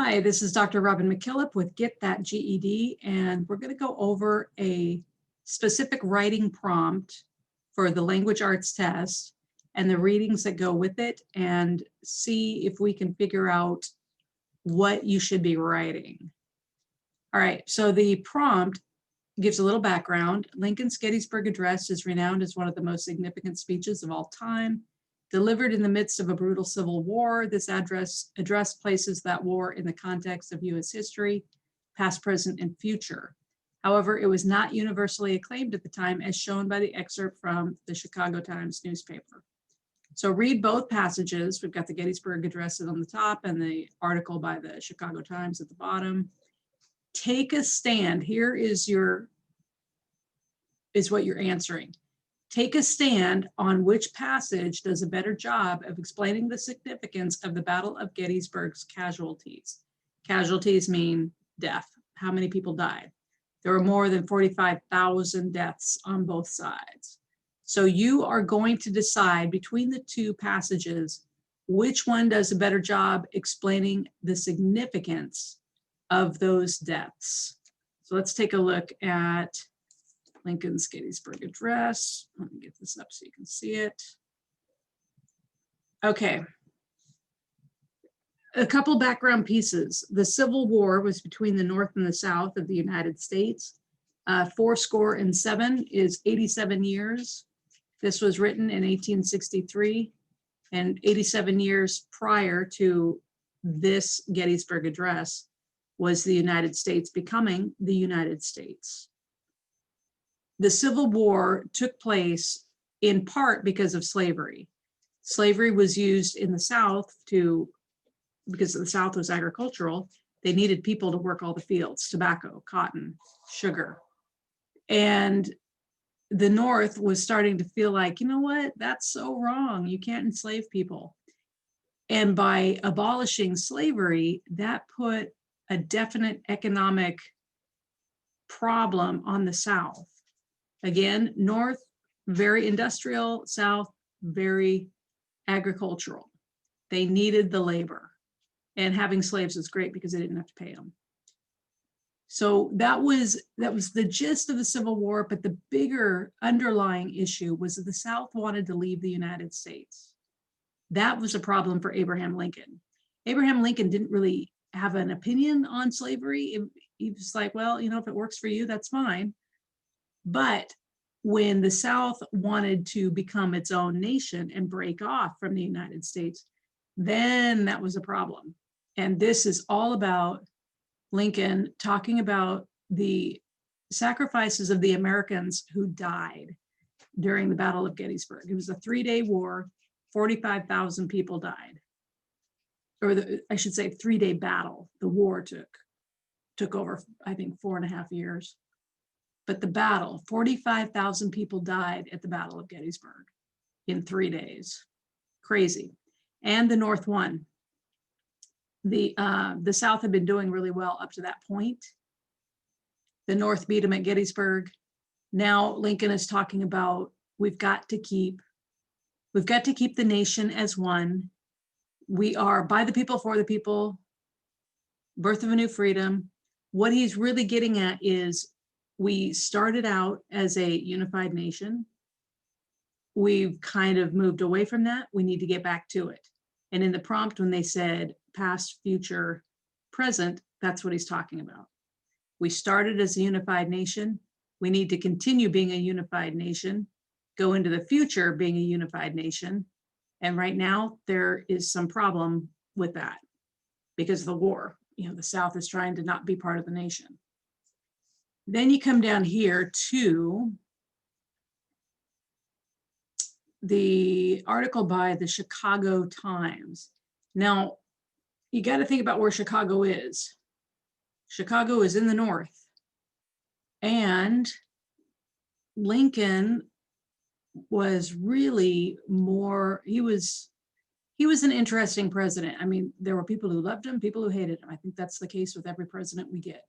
Hi, this is Dr. Robyn MacKillop with Get That GED, and we're going to go over a specific writing prompt for the language arts test and the readings that go with it, and see if we can figure out what you should be writing. All right, so the prompt gives a little background. Lincoln's Gettysburg Address is renowned as one of the most significant speeches of all time. Delivered in the midst of a brutal civil war, this address places that war in the context of U.S. history, past, present, and future. However, it was not universally acclaimed at the time, as shown by the excerpt from the Chicago Times newspaper. So read both passages. We've got the Gettysburg Address on the top and the article by the Chicago Times at the bottom. Take a stand. Here is what you're answering. Take a stand on which passage does a better job of explaining the significance of the Battle of Gettysburg's casualties. Casualties mean death. How many people died? There were more than 45,000 deaths on both sides. So you are going to decide between the two passages which one does a better job explaining the significance of those deaths. So let's take a look at Lincoln's Gettysburg Address. Let me get this up so you can see it. Okay. A couple background pieces. The Civil War was between the North and the South of the United States. 407 is 87 years. This was written in 1863, and 87 years prior to this Gettysburg Address was the United States becoming the United States. The Civil War took place in part because of slavery. Slavery was used in the South because the South was agricultural. They needed people to work all the fields, tobacco, cotton, sugar. And the North was starting to feel like, you know what, that's so wrong. You can't enslave people. And by abolishing slavery, that put a definite economic problem on the South. Again, North, very industrial, South, very agricultural. They needed the labor, and having slaves was great because they didn't have to pay them. So that was the gist of the Civil War, but the bigger underlying issue was that the South wanted to leave the United States. That was a problem for Abraham Lincoln. Abraham Lincoln didn't really have an opinion on slavery. He was like, well, you know, if it works for you, that's fine. But when the South wanted to become its own nation and break off from the United States, then that was a problem. And this is all about Lincoln talking about the sacrifices of the Americans who died during the Battle of Gettysburg. It was a 3-day war, 45,000 people died. Or I should say 3-day battle. The war took over, I think, 4.5 years. But the battle, 45,000 people died at the Battle of Gettysburg in 3 days. Crazy. And the North won. The South had been doing really well up to that point. The North beat them at Gettysburg. Now Lincoln is talking about we've got to keep the nation as one. We are by the people, for the people, birth of a new freedom. What he's really getting at is we started out as a unified nation. We've kind of moved away from that. We need to get back to it. And in the prompt, when they said past, future, present, that's what he's talking about. We started as a unified nation. We need to continue being a unified nation, go into the future being a unified nation. And right now there is some problem with that because of the war. You know, the South is trying to not be part of the nation. Then you come down here to the article by the Chicago Times. Now, you got to think about where Chicago is. Chicago is in the North. And Lincoln was really more, he was an interesting president. I mean, there were people who loved him, people who hated him. I think that's the case with every president we get.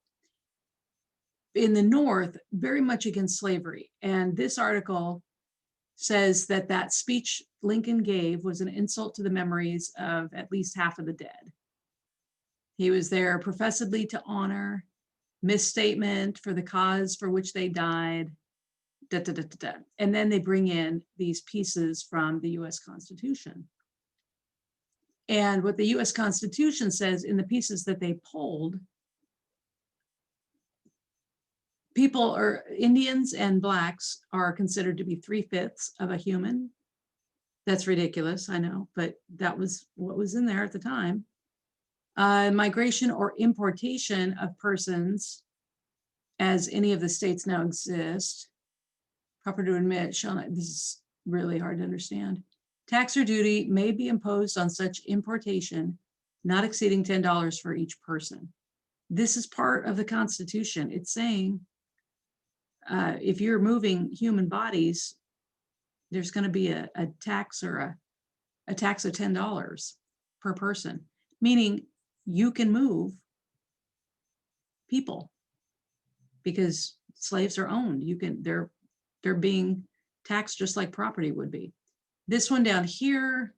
In the North, very much against slavery. And this article says that speech Lincoln gave was an insult to the memories of at least half of the dead. He was there professedly to honor, misstatement for the cause for which they died, da, da, da, da, da. And then they bring in these pieces from the US Constitution. And what the US Constitution says in the pieces that they pulled, people or Indians and Blacks are considered to be 3/5 of a human. That's ridiculous, I know, but that was what was in there at the time. Migration or importation of persons, as any of the states now exist, proper to admit, shall not, this is really hard to understand. Tax or duty may be imposed on such importation, not exceeding $10 for each person. This is part of the Constitution. It's saying if you're moving human bodies, there's going to be a tax or a tax of $10 per person, meaning you can move people because slaves are owned. You can, they're being taxed just like property would be. This one down here,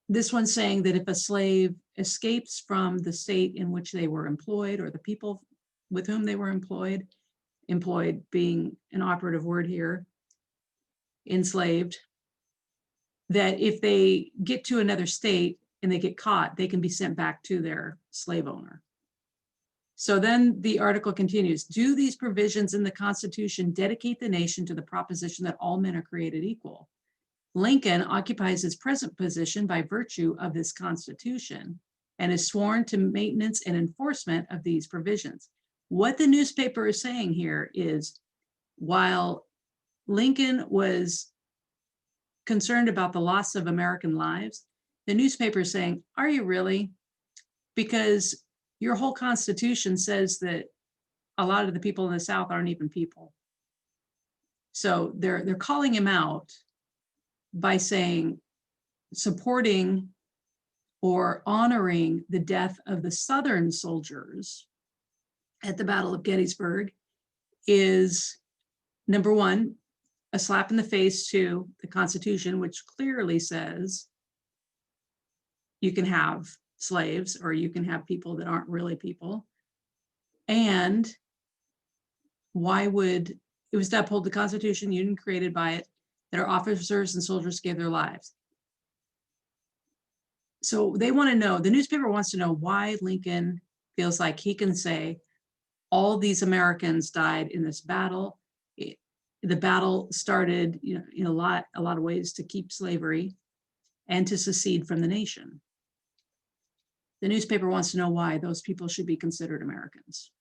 this one's saying that if a slave escapes from the state in which they were employed or the people with whom they were employed being an operative word here, enslaved, that if they get to another state and they get caught, they can be sent back to their slave owner. So then the article continues, do these provisions in the Constitution dedicate the nation to the proposition that all men are created equal? Lincoln occupies his present position by virtue of this Constitution and is sworn to maintenance and enforcement of these provisions. What the newspaper is saying here is, while Lincoln was concerned about the loss of American lives, the newspaper is saying, are you really? Because your whole Constitution says that a lot of the people in the South aren't even people. So they're calling him out by saying, supporting or honoring the death of the Southern soldiers at the Battle of Gettysburg is, number one, a slap in the face to the Constitution, which clearly says you can have slaves or you can have people that aren't really people. And why would, it was to uphold the Constitution, union created by it, that our officers and soldiers gave their lives. So they want to know, the newspaper wants to know why Lincoln feels like he can say all these Americans died in this battle. The battle started, in a lot of ways to keep slavery and to secede from the nation. The newspaper wants to know why those people should be considered Americans.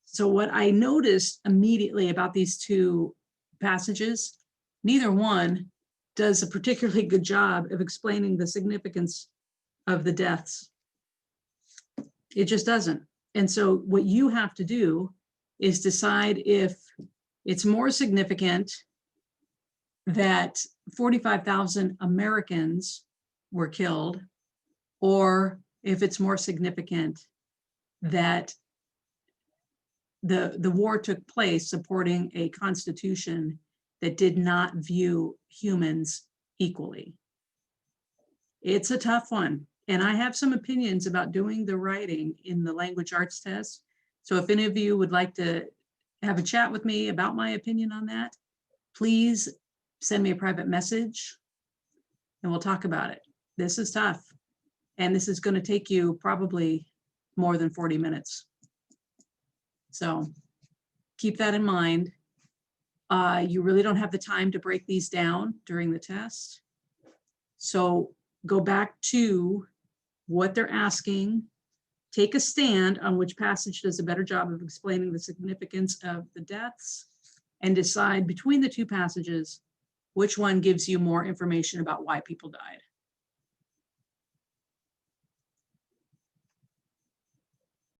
So what I noticed immediately about these two passages, neither one does a particularly good job of explaining the significance of the deaths. It just doesn't. And so what you have to do is decide if it's more significant that 45,000 Americans were killed, or if it's more significant that the war took place supporting a constitution that did not view humans equally. It's a tough one. And I have some opinions about doing the writing in the language arts test. So if any of you would like to have a chat with me about my opinion on that, please send me a private message and we'll talk about it. This is tough. And this is going to take you probably more than 40 minutes. So keep that in mind. You really don't have the time to break these down during the test. So go back to what they're asking, take a stand on which passage does a better job of explaining the significance of the deaths, and decide between the two passages which one gives you more information about why people died.